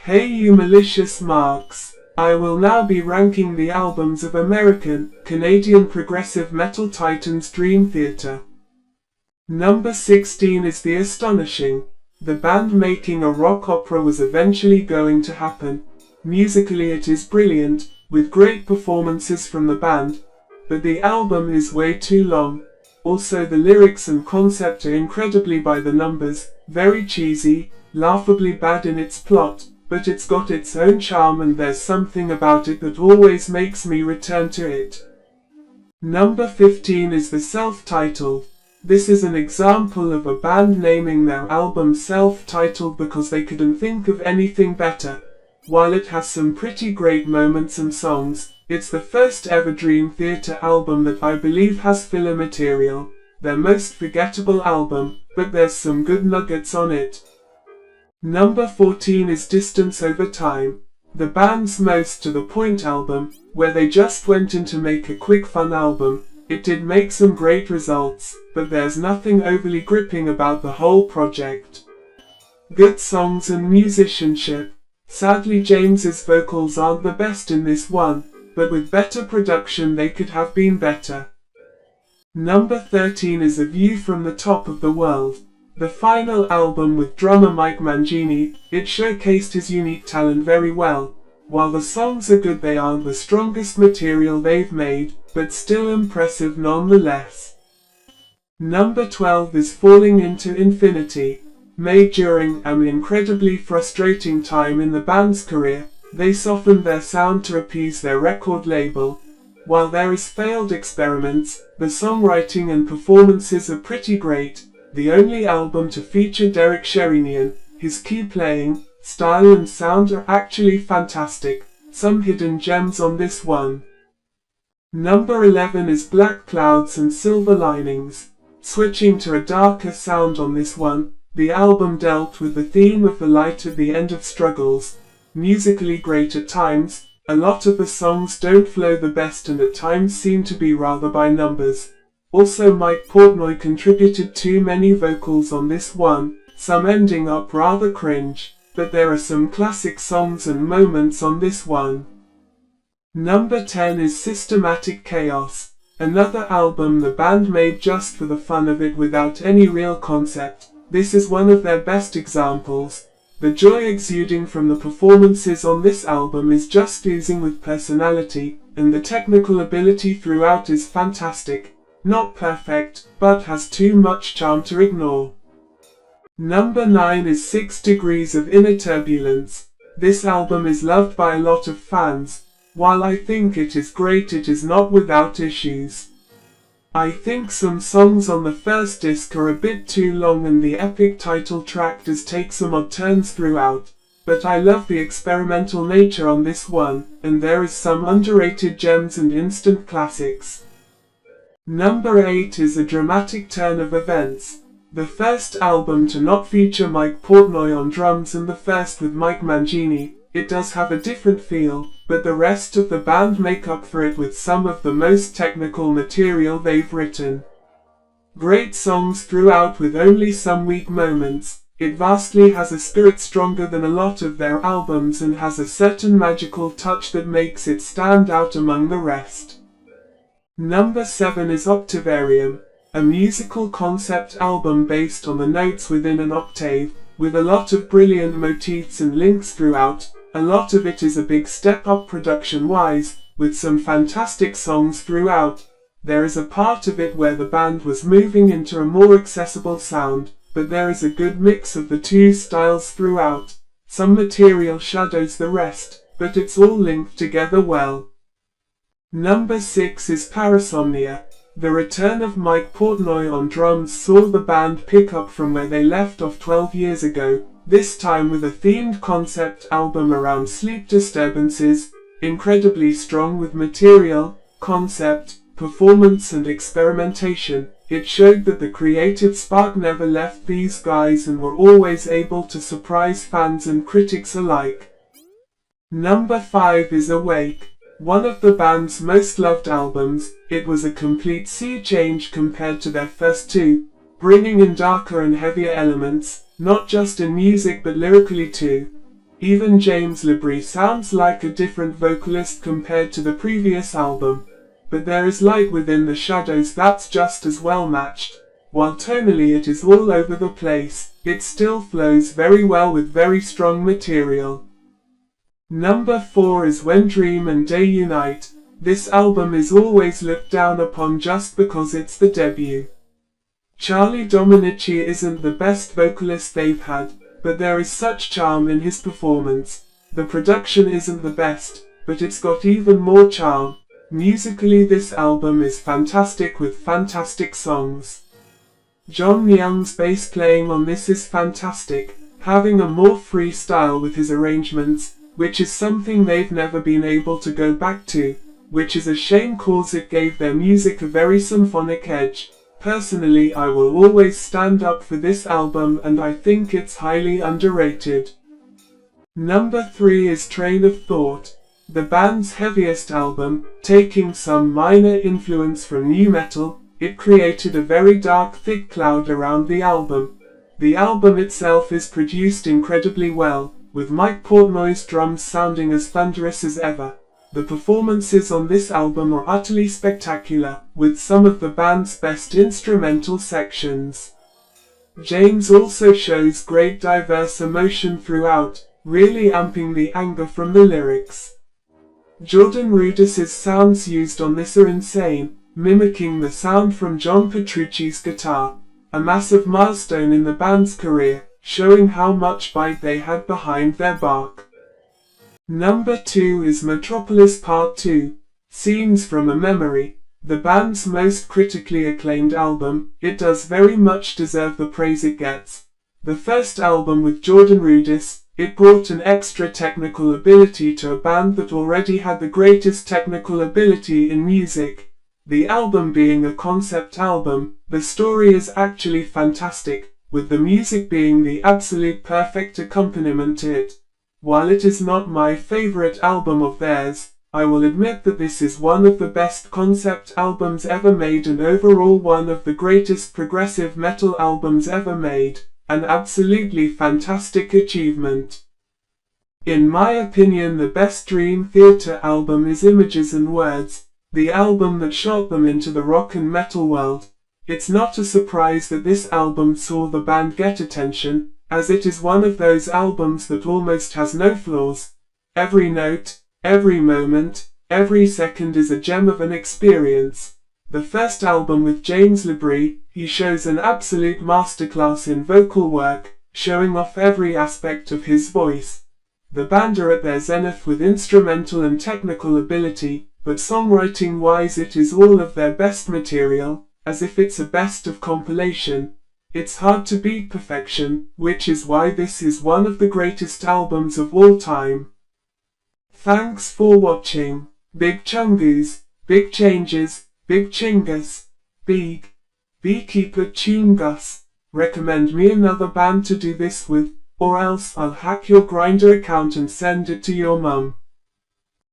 Hey you malicious marks! I will now be ranking the albums of American, Canadian progressive metal titans Dream Theater. Number 16 is The Astonishing. The band making a rock opera was eventually going to happen. Musically it is brilliant, with great performances from the band, but the album is way too long. Also the lyrics and concept are incredibly by the numbers, very cheesy, laughably bad in its plot, but it's got its own charm and there's something about it that always makes me return to it. Number 15 is the self-titled. This is an example of a band naming their album self-titled because they couldn't think of anything better. While it has some pretty great moments and songs, it's the first ever Dream Theater album that I believe has filler material. Their most forgettable album, but there's some good nuggets on it. Number 14 is Distance Over Time. The band's most to the point album, where they just went in to make a quick fun album. It did make some great results, but there's nothing overly gripping about the whole project. Good songs and musicianship. Sadly James's vocals aren't the best in this one, but with better production they could have been better. Number 13 is A View from the Top of the World. The final album with drummer Mike Mangini, it showcased his unique talent very well. While the songs are good, they aren't the strongest material they've made, but still impressive nonetheless. Number 12 is Falling Into Infinity. Made during an incredibly frustrating time in the band's career, they softened their sound to appease their record label. While there is failed experiments, the songwriting and performances are pretty great. The only album to feature Derek Sherinian, his key playing, style and sound are actually fantastic. Some hidden gems on this one. Number 11 is Black Clouds and Silver Linings. Switching to a darker sound on this one, the album dealt with the theme of the light at the end of struggles. Musically great at times, a lot of the songs don't flow the best and at times seem to be rather by numbers. Also Mike Portnoy contributed too many vocals on this one, some ending up rather cringe, but there are some classic songs and moments on this one. Number 10 is Systematic Chaos. Another album the band made just for the fun of it without any real concept. This is one of their best examples. The joy exuding from the performances on this album is just oozing with personality, and the technical ability throughout is fantastic. Not perfect, but has too much charm to ignore. Number 9 is 6 Degrees of Inner Turbulence. This album is loved by a lot of fans. While I think it is great, it is not without issues. I think some songs on the first disc are a bit too long and the epic title track does take some odd turns throughout, but I love the experimental nature on this one, and there is some underrated gems and instant classics. Number 8 is A Dramatic Turn of Events. The first album to not feature Mike Portnoy on drums and the first with Mike Mangini. It does have a different feel, but the rest of the band make up for it with some of the most technical material they've written. Great songs throughout with only some weak moments. It vastly has a spirit stronger than a lot of their albums and has a certain magical touch that makes it stand out among the rest. Number 7 is Octavarium, a musical concept album based on the notes within an octave, with a lot of brilliant motifs and links throughout. A lot of it is a big step up production-wise, with some fantastic songs throughout. There is a part of it where the band was moving into a more accessible sound, but there is a good mix of the two styles throughout. Some material shadows the rest, but it's all linked together well. Number 6 is Parasomnia. The return of Mike Portnoy on drums saw the band pick up from where they left off 12 years ago, this time with a themed concept album around sleep disturbances, incredibly strong with material, concept, performance and experimentation. It showed that the creative spark never left these guys and were always able to surprise fans and critics alike. Number 5 is Awake. One of the band's most loved albums, it was a complete sea change compared to their first two, bringing in darker and heavier elements, not just in music but lyrically too. Even James Labrie sounds like a different vocalist compared to the previous album, but there is light within the shadows that's just as well matched. While tonally it is all over the place, it still flows very well with very strong material. Number 4 is When Dream and Day Unite. This album is always looked down upon just because it's the debut. Charlie Dominici isn't the best vocalist they've had, but there is such charm in his performance. The production isn't the best, but it's got even more charm. Musically, this album is fantastic with fantastic songs. John Young's bass playing on this is fantastic, having a more free style with his arrangements, which is something they've never been able to go back to, which is a shame cause it gave their music a very symphonic edge. Personally, I will always stand up for this album and I think it's highly underrated. Number 3 is Train of Thought, the band's heaviest album. Taking some minor influence from nu metal, it created a very dark thick cloud around the album. The album itself is produced incredibly well, with Mike Portnoy's drums sounding as thunderous as ever. The performances on this album are utterly spectacular, with some of the band's best instrumental sections. James also shows great diverse emotion throughout, really amping the anger from the lyrics. Jordan Rudess's sounds used on this are insane, mimicking the sound from John Petrucci's guitar, a massive milestone in the band's career, showing how much bite they had behind their bark. Number 2 is Metropolis Part 2, Scenes from a Memory, the band's most critically acclaimed album. It does very much deserve the praise it gets. The first album with Jordan Rudess, it brought an extra technical ability to a band that already had the greatest technical ability in music. The album being a concept album, the story is actually fantastic, with the music being the absolute perfect accompaniment to it. While it is not my favorite album of theirs, I will admit that this is one of the best concept albums ever made and overall one of the greatest progressive metal albums ever made, an absolutely fantastic achievement. In my opinion, the best Dream Theater album is Images and Words, the album that shot them into the rock and metal world. It's not a surprise that this album saw the band get attention, as it is one of those albums that almost has no flaws. Every note, every moment, every second is a gem of an experience. The first album with James Labrie, he shows an absolute masterclass in vocal work, showing off every aspect of his voice. The band are at their zenith with instrumental and technical ability, but songwriting-wise it is all of their best material, as if it's a best of compilation. It's hard to beat perfection, which is why this is one of the greatest albums of all time. Thanks for watching. Big Chungus, big changes, big chingus, big beekeeper chungus. Recommend me another band to do this with, or else I'll hack your Grindr account and send it to your mum.